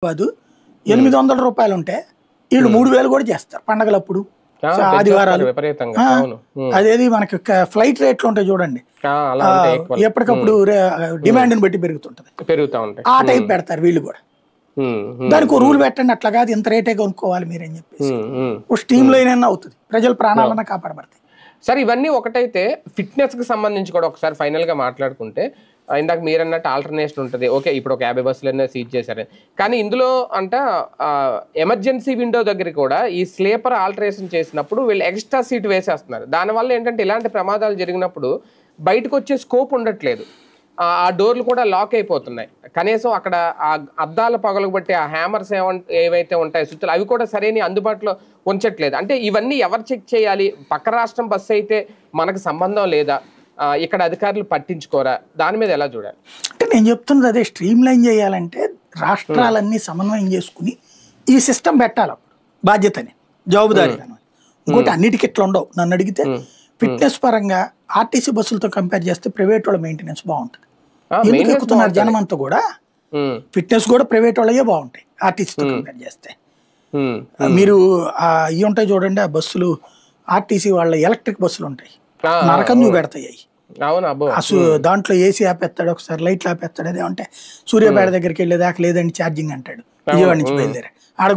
కాదు 800 రూపాయలు ఉంటే వీళ్ళు 3000 కూడా చేస్తారు పండగలప్పుడు ఆదివారాలు. అదేది మనకి ఫ్లైట్ రేట్లు ఉంటాయి చూడండి, ఎప్పటికప్పుడు డిమాండ్ని బట్టి పెరుగుతుంటది, ఆ టైప్ పెడతారు వీళ్ళు కూడా. దానికి రూల్ పెట్టండి, అట్లా కాదు ఇంత రేటే కొనుక్కోవాలి మీరని చెప్పేసి స్ట్రీమ్ లైన్ అవుతుంది, ప్రజల ప్రాణాలన్నా కాపాడబడతాయి. సార్ ఇవన్నీ ఒకటైతే ఫిట్నెస్ కి సంబంధించి కూడా ఒకసారి ఫైనల్ గా మాట్లాడుకుంటే, ఇందాక మీరు అన్నట్టు ఆల్టర్నేషన్ ఉంటుంది. ఓకే, ఇప్పుడు ఒక 50 బస్సులనే సీజ్ చేశారు, కానీ ఇందులో అంట ఎమర్జెన్సీ విండో దగ్గర కూడా ఈ స్లీపర్ ఆల్టరేషన్ చేసినప్పుడు వీళ్ళు ఎక్స్ట్రా సీట్ వేసేస్తున్నారు. దానివల్ల ఏంటంటే ఇలాంటి ప్రమాదాలు జరిగినప్పుడు బయటకు వచ్చే స్కోప్ ఉండట్లేదు, ఆ డోర్లు కూడా లాక్ అయిపోతున్నాయి. కనీసం అక్కడ ఆ అద్దాల పగలకు బట్టి ఆ హ్యామర్స్ ఏవైతే ఉంటాయో స్విచ్లు అవి కూడా సరైన అందుబాటులో ఉంచట్లేదు. అంటే ఇవన్నీ ఎవరు చెక్ చేయాలి? పక్క రాష్ట్రం బస్సు అయితే మనకు సంబంధం లేదా? ఇక్కడ అధికారులు పట్టించుకోరా? దాని మీద ఎలా చూడాలి? అంటే నేను చెప్తున్నది అదే, స్ట్రీమ్ లైన్ చేయాలంటే రాష్ట్రాలన్నీ సమన్వయం చేసుకుని ఈ సిస్టమ్ పెట్టాలి, బాధ్యతని జవాబుదారీ. ఇంకోటి అన్నిటికీ ఇట్లా ఉండవు. నన్ను అడిగితే ఫిట్నెస్ పరంగా ఆర్టీసీ బస్సులతో కంపేర్ చేస్తే ప్రైవేట్ వాళ్ళ మెయింటెనెన్స్ బాగుంటుంది. ఎందుకు ఎక్కుతున్నారు జనం అంతా కూడా? ఫిట్నెస్ కూడా ప్రైవేట్ వాళ్ళయే బాగుంటాయి ఆర్టీసీతో కంపేర్ చేస్తే. మీరు ఇవి ఉంటాయి చూడండి, ఆ బస్సులు ఆర్టీసీ వాళ్ళ ఎలక్ట్రిక్ బస్సులు ఉంటాయి, నరకం చూపెడతాయి. దాంట్లో ఏసీ ఆపేస్తాడు, ఒకసారి లైట్లు ఆపేస్తాడు. అదేమంటే సూర్యాపేట దగ్గరికి వెళ్ళేదాకా లేదండి ఛార్జింగ్ అంటాడు, విజయవాడ నుంచి బయలుదేరి ఆడ